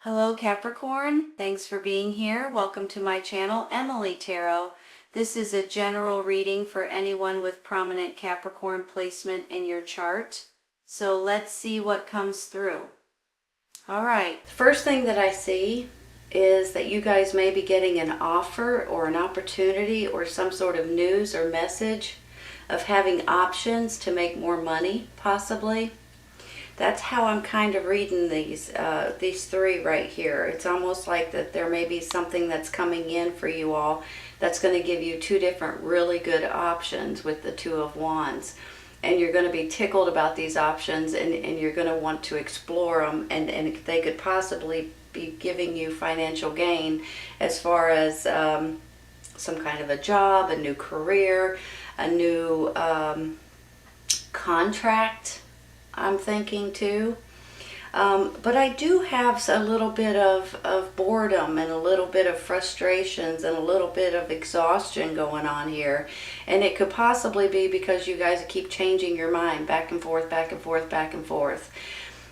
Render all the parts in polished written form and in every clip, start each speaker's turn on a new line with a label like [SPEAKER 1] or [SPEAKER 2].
[SPEAKER 1] Hello Capricorn, thanks for being here. Welcome to my channel, Emily Tarot. This is a general reading for anyone with prominent Capricorn placement in your chart. So let's see what comes through. All right, first thing that I see is that you guys may be getting an offer or an opportunity or some sort of news or message of having options to make more money, possibly. That's how I'm kind of reading these three right here. It's almost like that there may be something that's coming in for you all that's going to give you two different really good options with the Two of Wands. And you're going to be tickled about these options, and you're going to want to explore them, and they could possibly be giving you financial gain as far as some kind of a job, a new career, a new contract, I'm thinking too. But I do have a little bit of boredom and a little bit of frustrations and a little bit of exhaustion going on here. And it could possibly be because you guys keep changing your mind back and forth, back and forth, back and forth.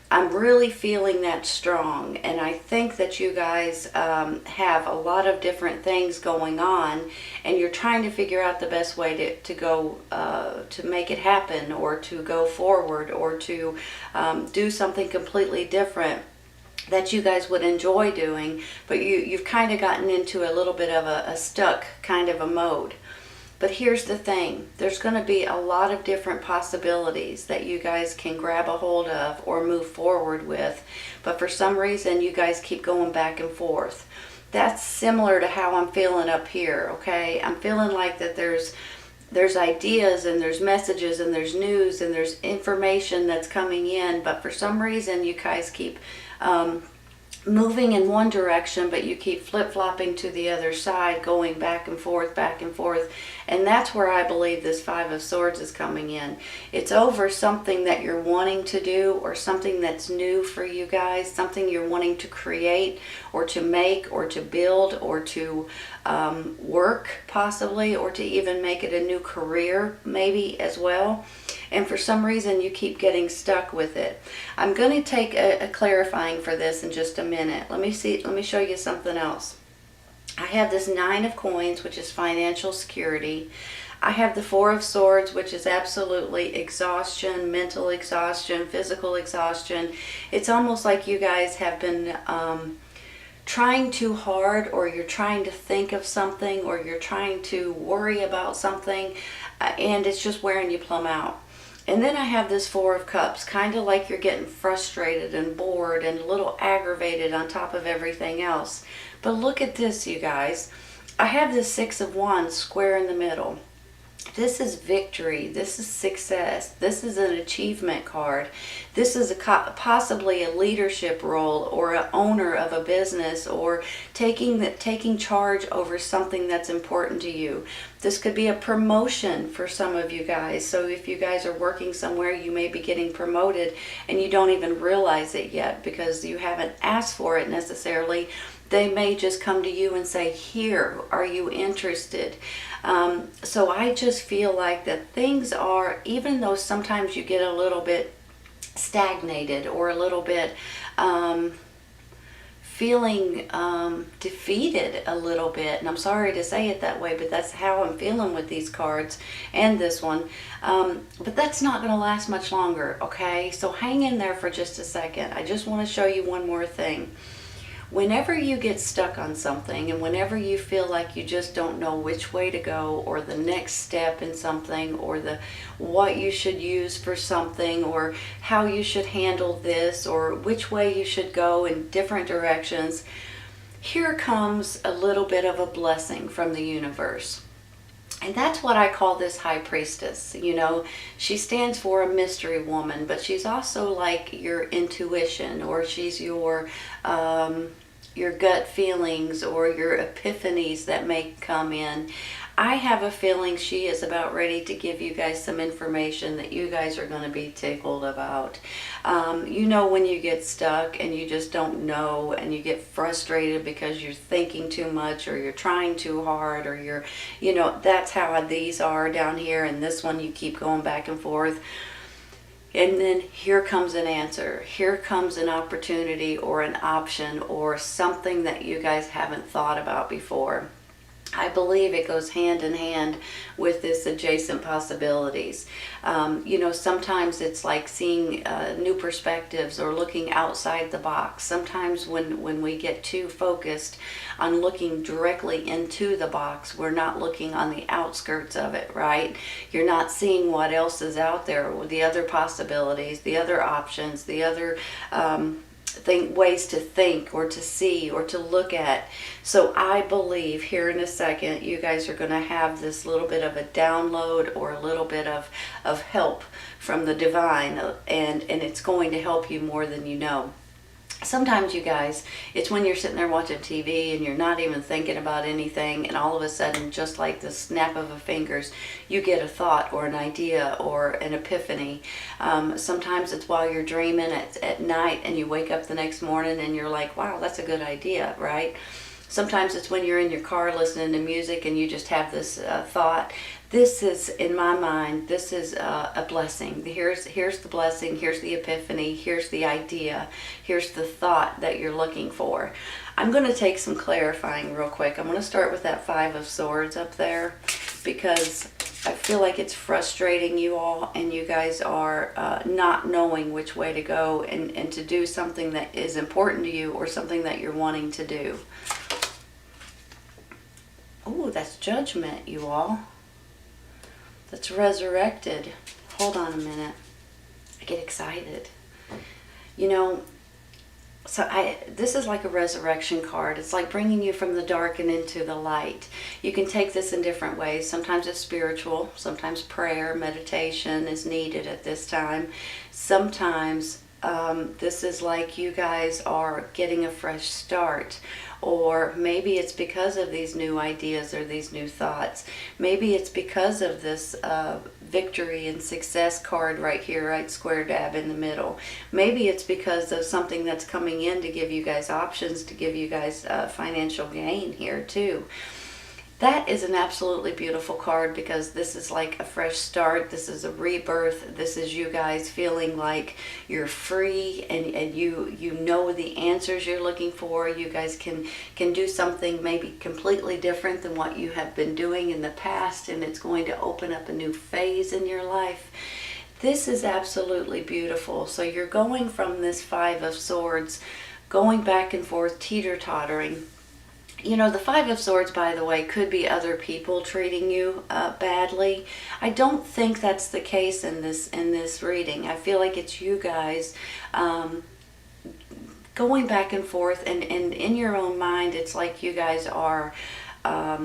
[SPEAKER 1] I'm really feeling that strong, and I think that you guys have a lot of different things going on, and you're trying to figure out the best way to go to make it happen, or to go forward, or to do something completely different that you guys would enjoy doing, but you've kind of gotten into a little bit of a stuck kind of a mode. But here's the thing, there's going to be a lot of different possibilities that you guys can grab a hold of or move forward with. But for some reason, you guys keep going back and forth. That's similar to how I'm feeling up here, okay? I'm feeling like that there's ideas, and there's messages, and there's news, and there's information that's coming in. But for some reason, you guys keep moving in one direction, but you keep flip-flopping to the other side, going back and forth, back and forth. And that's where I believe this Five of Swords is coming in. It's over something that you're wanting to do, or something that's new for you guys, something you're wanting to create or to make or to build or to work possibly, or to even make it a new career maybe as well. And for some reason you keep getting stuck with it. I'm going to take a clarifying for this in just a minute. Let me show you something else. I have this Nine of Coins, which is financial security. I have the Four of Swords, which is absolutely exhaustion, mental exhaustion, physical exhaustion. It's almost like you guys have been trying too hard, or you're trying to think of something, or you're trying to worry about something, and it's just wearing you plumb out. And then I have this Four of Cups, kind of like you're getting frustrated and bored and a little aggravated on top of everything else. But look at this, you guys. I have this Six of Wands square in the middle. This is victory. This is success. This is an achievement card. This is possibly a leadership role, or an owner of a business, or taking charge over something that's important to you. This could be a promotion for some of you guys. So if you guys are working somewhere, you may be getting promoted and you don't even realize it yet because you haven't asked for it necessarily. They may just come to you and say, here, are you interested? So I just feel like that things are, even though sometimes you get a little bit stagnated, or a little bit feeling defeated a little bit, and I'm sorry to say it that way, but that's how I'm feeling with these cards and this one. But that's not going to last much longer, okay? So hang in there for just a second. I just want to show you one more thing. Whenever you get stuck on something, and whenever you feel like you just don't know which way to go, or the next step in something, or what you should use for something, or how you should handle this, or which way you should go in different directions, here comes a little bit of a blessing from the universe. And that's what I call this High Priestess. You know, she stands for a mystery woman, but she's also like your intuition, or she's your gut feelings, or your epiphanies that may come in. I have a feeling she is about ready to give you guys some information that you guys are going to be tickled about. You know, when you get stuck and you just don't know, and you get frustrated because you're thinking too much, or you're trying too hard, or that's how these are down here, and this one you keep going back and forth. And then here comes an answer. Here comes an opportunity or an option or something that you guys haven't thought about before. I believe it goes hand in hand with this adjacent possibilities. Sometimes it's like seeing new perspectives or looking outside the box. Sometimes when we get too focused on looking directly into the box, we're not looking on the outskirts of it, right? You're not seeing what else is out there, the other possibilities, the other options, the other ways to think or to see or to look at. So I believe here in a second you guys are going to have this little bit of a download or a little bit of help from the divine, and it's going to help you more than you know. Sometimes, you guys, it's when you're sitting there watching TV and you're not even thinking about anything, and all of a sudden, just like the snap of a fingers, you get a thought or an idea or an epiphany. Sometimes it's while you're dreaming at night and you wake up the next morning and you're like, wow, that's a good idea, right? Sometimes it's when you're in your car listening to music and you just have this thought. This is, in my mind, this is a blessing. Here's the blessing, here's the epiphany, here's the idea, here's the thought that you're looking for. I'm going to take some clarifying real quick. I'm going to start with that Five of Swords up there because I feel like it's frustrating you all and you guys are not knowing which way to go and to do something that is important to you or something that you're wanting to do. Oh, that's Judgment, you all. That's Resurrected. Hold on a minute. I get excited. This is like a resurrection card. It's like bringing you from the dark and into the light. You can take this in different ways. Sometimes it's spiritual. Sometimes prayer, meditation is needed at this time. Sometimes this is like you guys are getting a fresh start. Or maybe it's because of these new ideas or these new thoughts. Maybe it's because of this victory and success card right here, right square dab in the middle. Maybe it's because of something that's coming in to give you guys options, to give you guys financial gain here too. That is an absolutely beautiful card because this is like a fresh start. This is a rebirth. This is you guys feeling like you're free and you know the answers you're looking for. You guys can do something maybe completely different than what you have been doing in the past, and it's going to open up a new phase in your life. This is absolutely beautiful. So you're going from this Five of Swords, going back and forth, teeter-tottering. The Five of Swords, by the way, could be other people treating you badly. I don't think that's the case in this reading. I feel like it's you guys going back and forth, and in your own mind, it's like you guys are, I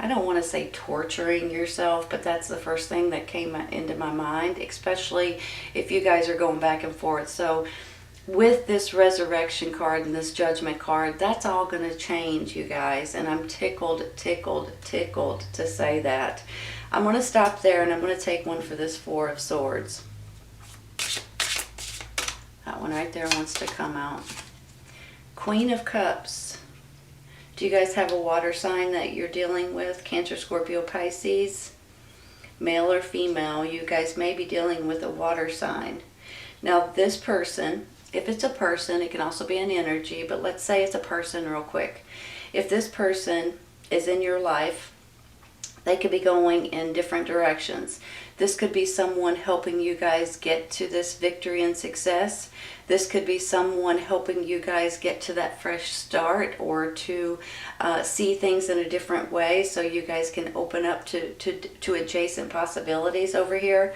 [SPEAKER 1] don't want to say torturing yourself, but that's the first thing that came into my mind, especially if you guys are going back and forth. So with this Resurrection card and this Judgment card, that's all going to change, you guys. And I'm tickled to say that. I'm going to stop there and I'm going to take one for this Four of Swords. That one right there wants to come out. Queen of Cups. Do you guys have a water sign that you're dealing with? Cancer, Scorpio, Pisces? Male or female, you guys may be dealing with a water sign. Now this person, if it's a person, it can also be an energy, but let's say it's a person real quick. If this person is in your life, they could be going in different directions. This could be someone helping you guys get to this victory and success. This could be someone helping you guys get to that fresh start or to see things in a different way so you guys can open up to adjacent possibilities over here.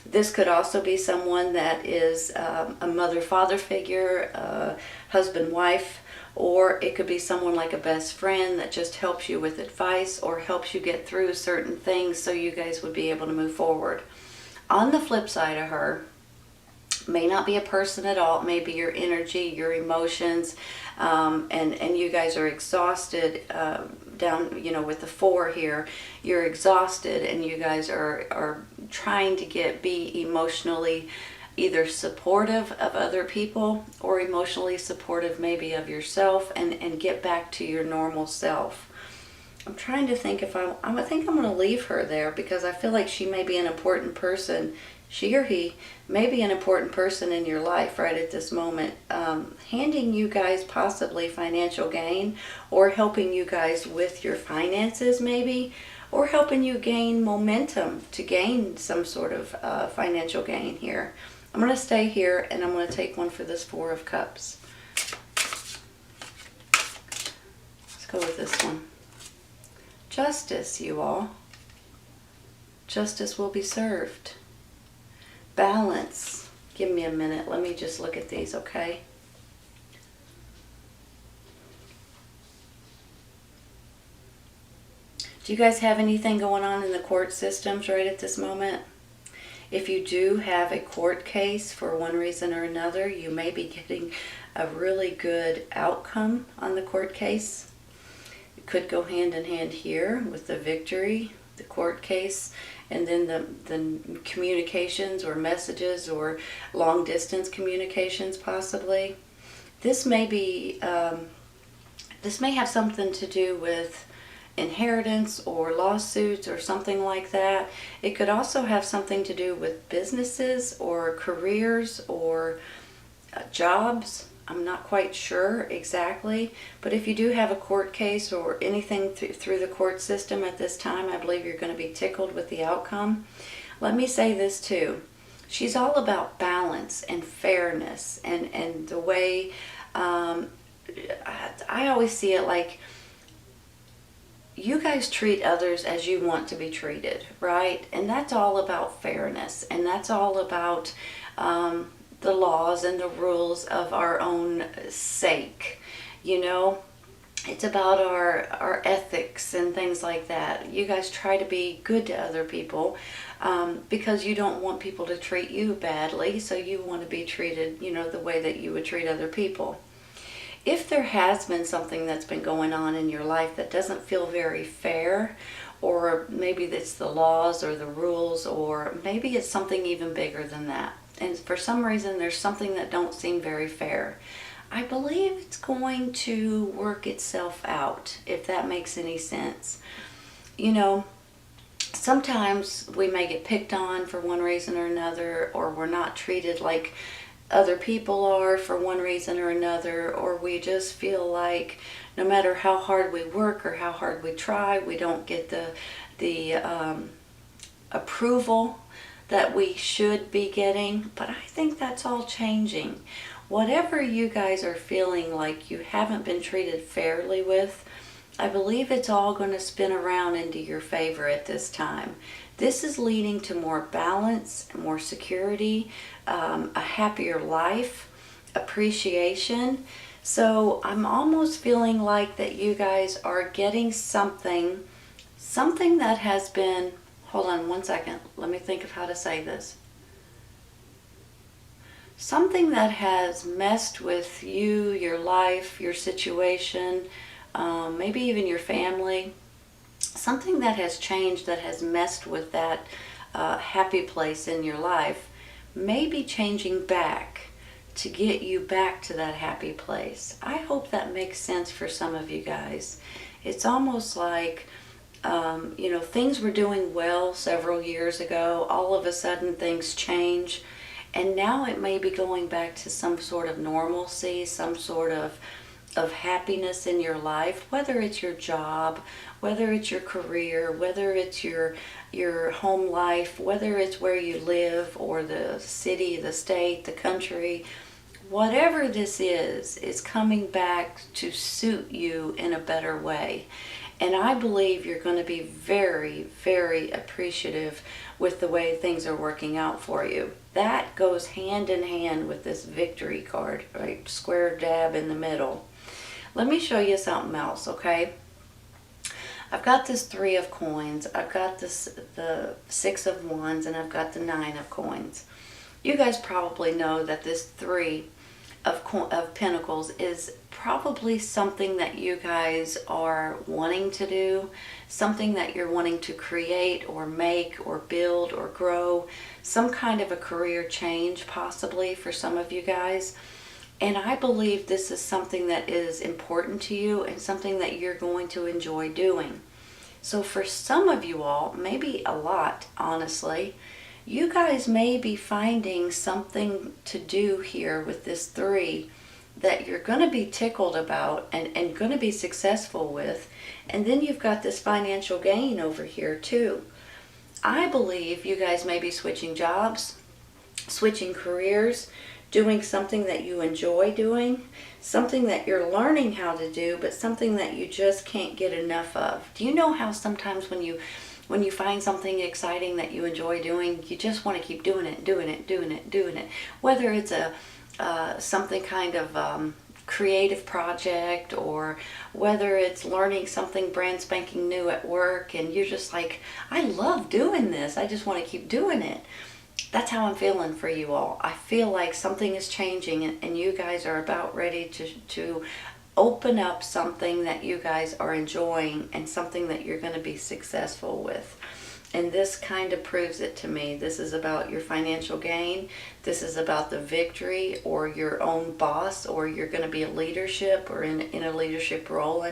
[SPEAKER 1] This could also be someone that is a mother-father figure, husband-wife, or it could be someone like a best friend that just helps you with advice or helps you get through certain things so you guys would be able to move forward. On the flip side of her, may not be a person at all, it may be your energy, your emotions, and you guys are exhausted down, with the Four here. You're exhausted and you guys are trying to be emotionally either supportive of other people or emotionally supportive maybe of yourself and get back to your normal self. I'm trying to think if I think I'm going to leave her there because I feel like she may be an important person she or he may be an important person in your life right at this moment, handing you guys possibly financial gain, or helping you guys with your finances maybe, or helping you gain momentum to gain some sort of financial gain here. I'm going to stay here and I'm going to take one for this Four of Cups. Let's go with this one. Justice, you all. Justice will be served. Balance. Give me a minute. Let me just look at these, okay? Do you guys have anything going on in the court systems right at this moment? If you do have a court case for one reason or another, you may be getting a really good outcome on the court case. It could go hand in hand here with the victory, the court case, and then the communications or messages or long distance communications possibly. This may be this may have something to do with inheritance or lawsuits or something like that. It could also have something to do with businesses or careers or jobs. I'm not quite sure exactly, but if you do have a court case or anything through the court system at this time, I believe you're going to be tickled with the outcome. Let me say this too. She's all about balance and fairness, and the way I always see it, like, you guys treat others as you want to be treated, right? And that's all about fairness, and that's all about the laws and the rules of our own sake. You know, it's about our ethics and things like that. You guys try to be good to other people because you don't want people to treat you badly, so you want to be treated, you know, the way that you would treat other people. If there has been something that's been going on in your life that doesn't feel very fair, or maybe it's the laws or the rules, or maybe it's something even bigger than that, and for some reason there's something that don't seem very fair, I believe it's going to work itself out, if that makes any sense. You know, sometimes we may get picked on for one reason or another, or we're not treated like other people are for one reason or another, or we just feel like no matter how hard we work or how hard we try, we don't get the approval that we should be getting. But I think that's all changing. Whatever you guys are feeling like you haven't been treated fairly with, I believe it's all going to spin around into your favor at this time. This is leading to more balance, more security, a happier life, appreciation. So I'm almost feeling like that you guys are getting something that has been, hold on one second, let me think of how to say this. Something that has messed with you, your life, your situation, maybe even your family. Something that has changed, that has messed with that happy place in your life, may be changing back to get you back to that happy place. I hope that makes sense for some of you guys. It's almost like, you know, things were doing well several years ago. All of a sudden things change, and now it may be going back to some sort of normalcy, some sort of happiness in your life, whether it's your job, whether it's your career, whether it's your home life, whether it's where you live, or the city, the state, the country. Whatever this is coming back to suit you in a better way. And I believe you're going to be very, very appreciative with the way things are working out for you. That goes hand in hand with this victory card, right? Square dab in the middle. Let me show you something else, okay? I've got this 3 of coins, I've got the 6 of wands, and I've got the 9 of coins. You guys probably know that this 3 of pentacles is probably something that you guys are wanting to do, something that you're wanting to create or make or build or grow, some kind of a career change possibly for some of you guys. And I believe this is something that is important to you and something that you're going to enjoy doing. So for some of you all, maybe a lot, honestly, You guys may be finding something to do here with this 3 that you're going to be tickled about and going to be successful with. And then you've got this financial gain over here too. I believe you guys may be switching jobs, switching careers, doing something that you enjoy doing, something that you're learning how to do, but something that you just can't get enough of. Do you know how sometimes when you find something exciting that you enjoy doing, you just want to keep doing it, whether it's something kind of creative project, or whether it's learning something brand spanking new at work, and you're just like, I love doing this, I just want to keep doing it. That's how I'm feeling for you all. I feel like something is changing, and you guys are about ready to open up something that you guys are enjoying and something that you're going to be successful with. And this kind of proves it to me. This is about your financial gain. This is about the victory, or your own boss, or you're going to be a leadership, or in a leadership role,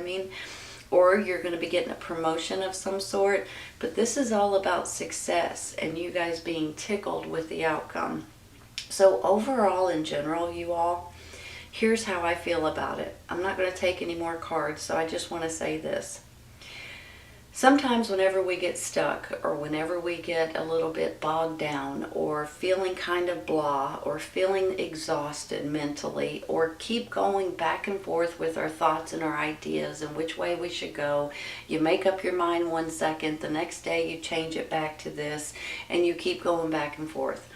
[SPEAKER 1] or you're going to be getting a promotion of some sort. But this is all about success and you guys being tickled with the outcome. So overall, in general, you all, here's how I feel about it. I'm not going to take any more cards, so I just want to say this. Sometimes whenever we get stuck, or whenever we get a little bit bogged down, or feeling kind of blah, or feeling exhausted mentally, or keep going back and forth with our thoughts and our ideas and which way we should go, you make up your mind one second, the next day you change it back to this, and you keep going back and forth.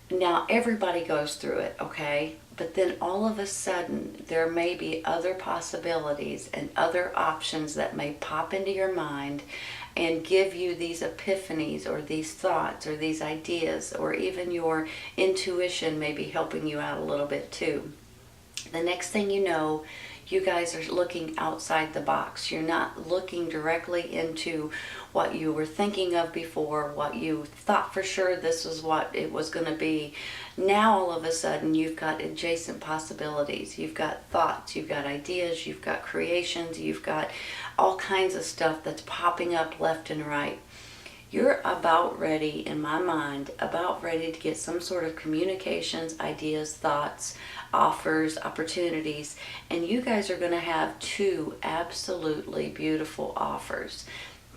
[SPEAKER 1] Now, everybody goes through it, okay? But then all of a sudden, there may be other possibilities and other options that may pop into your mind and give you these epiphanies, or these thoughts, or these ideas, or even your intuition may be helping you out a little bit too. The next thing you know, you guys are looking outside the box. You're not looking directly into what you were thinking of before, what you thought for sure this was what it was going to be. Now all of a sudden you've got adjacent possibilities. You've got thoughts, you've got ideas, you've got creations, you've got all kinds of stuff that's popping up left and right. You're about ready, in my mind, about ready to get some sort of communications, ideas, thoughts, offers, opportunities, and you guys are going to have 2 absolutely beautiful offers.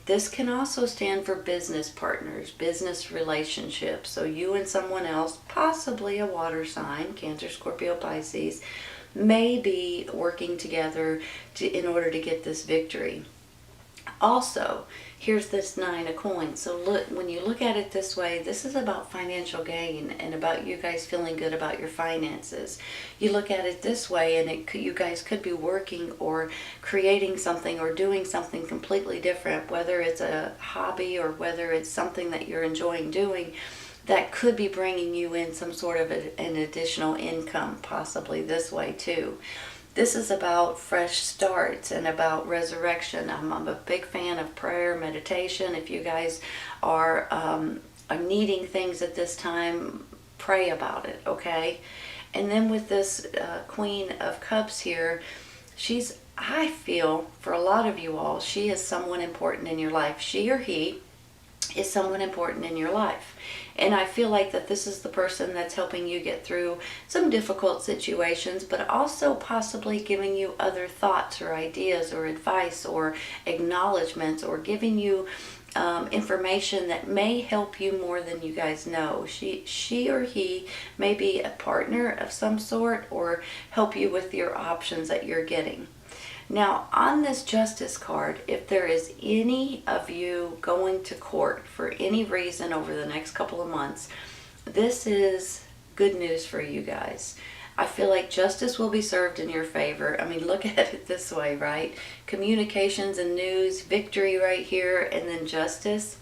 [SPEAKER 1] This can also stand for business partners, business relationships. So you and someone else, possibly a water sign, Cancer, Scorpio, Pisces, may be working together in order to get this victory. Also, here's this 9 of coins. So look, when you look at it this way, this is about financial gain and about you guys feeling good about your finances. You look at it this way, and you guys could be working or creating something or doing something completely different, whether it's a hobby or whether it's something that you're enjoying doing, that could be bringing you in some sort of an additional income, possibly this way too. This is about fresh starts and about resurrection. I'm a big fan of prayer, meditation. If you guys are needing things at this time, pray about it, okay? And then with this Queen of Cups here, I feel, for a lot of you all, she is someone important in your life. She or he is someone important in your life. And I feel like that this is the person that's helping you get through some difficult situations, but also possibly giving you other thoughts or ideas or advice or acknowledgments, or giving you information that may help you more than you guys know. She or he may be a partner of some sort, or help you with your options that you're getting. Now, on this Justice card, if there is any of you going to court for any reason over the next couple of months, this is good news for you guys. I feel like justice will be served in your favor. I mean, look at it this way, right? Communications and news, victory right here, and then justice.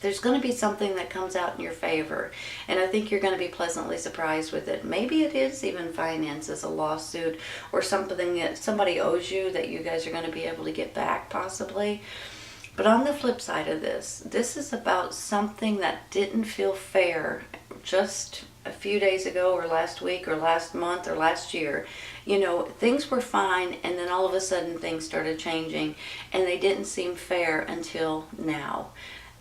[SPEAKER 1] There's going to be something that comes out in your favor, and I think you're going to be pleasantly surprised with it. Maybe it is even finances, a lawsuit, or something that somebody owes you that you guys are going to be able to get back, possibly. But on the flip side of this is about something that didn't feel fair just a few days ago, or last week, or last month, or last year. You know, things were fine, and then all of a sudden things started changing, and they didn't seem fair until now.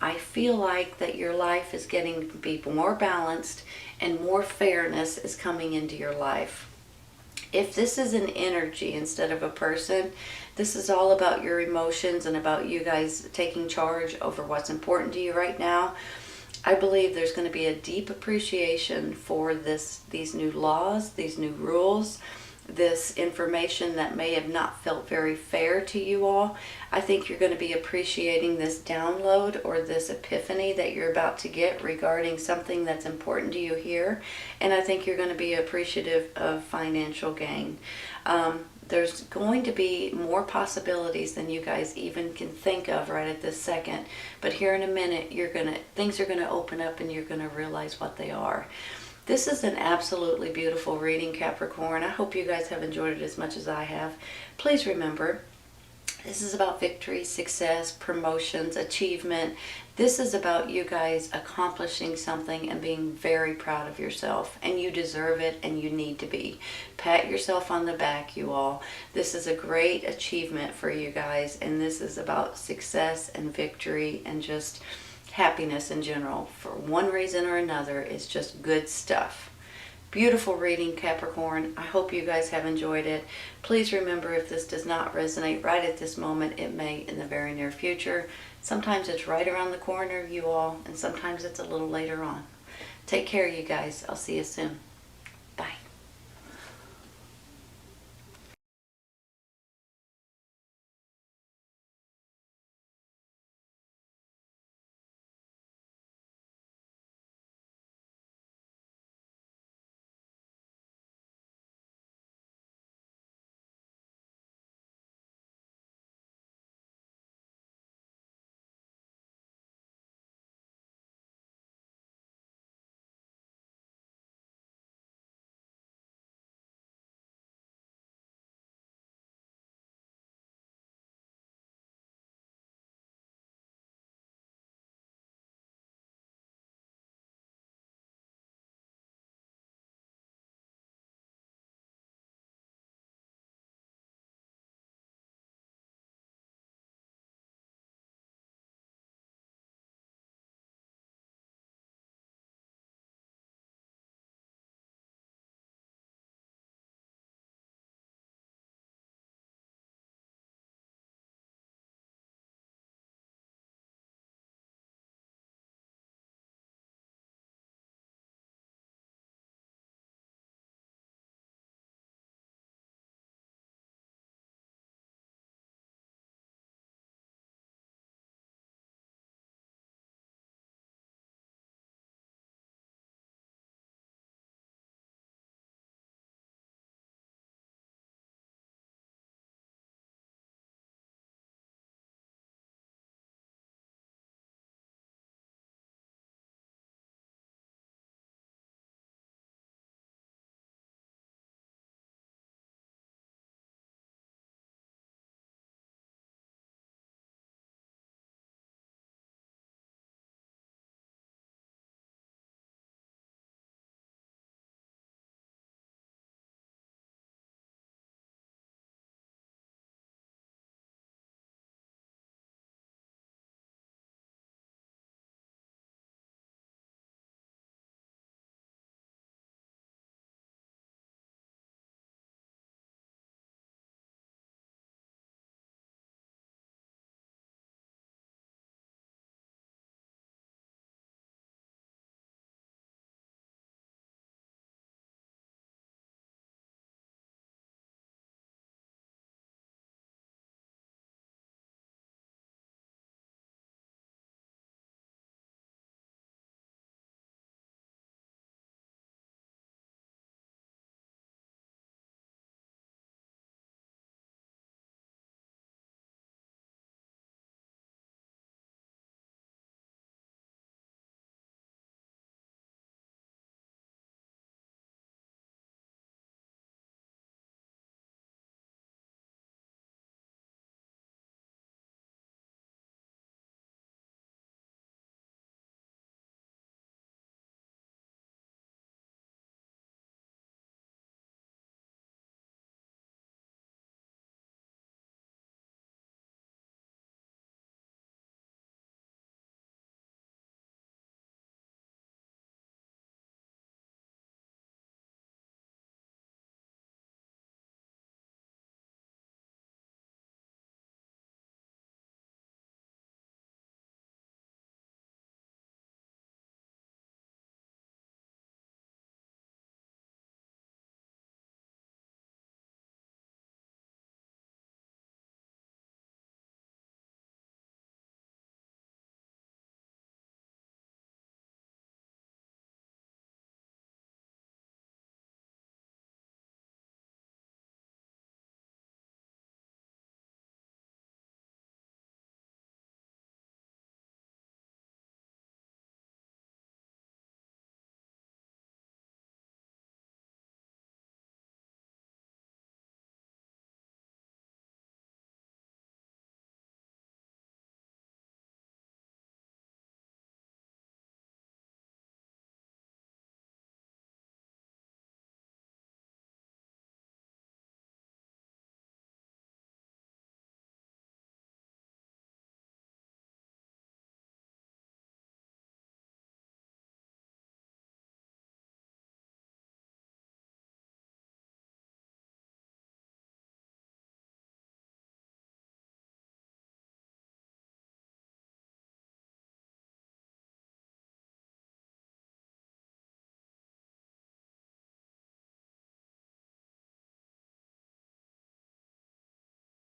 [SPEAKER 1] I feel like that your life is getting to be more balanced and more fairness is coming into your life. If this is an energy instead of a person, this is all about your emotions and about you guys taking charge over what's important to you right now. I believe there's going to be a deep appreciation for these new laws, these new rules, this information that may have not felt very fair to you all. I think you're going to be appreciating this download or this epiphany that you're about to get regarding something that's important to you here. And I think you're going to be appreciative of financial gain. There's going to be more possibilities than you guys even can think of right at this second. But here in a minute, things are going to open up and you're going to realize what they are. This is an absolutely beautiful reading, Capricorn. I hope you guys have enjoyed it as much as I have. Please remember, this is about victory, success, promotions, achievement. This is about you guys accomplishing something and being very proud of yourself. And you deserve it and you need to be. Pat yourself on the back, you all. This is a great achievement for you guys. And this is about success and victory and just happiness in general. For one reason or another, it's just good stuff. Beautiful reading, Capricorn. I hope you guys have enjoyed it. Please remember, if this does not resonate right at this moment, it may in the very near future. Sometimes it's right around the corner, you all, and sometimes it's a little later on. Take care, you guys. I'll see you soon.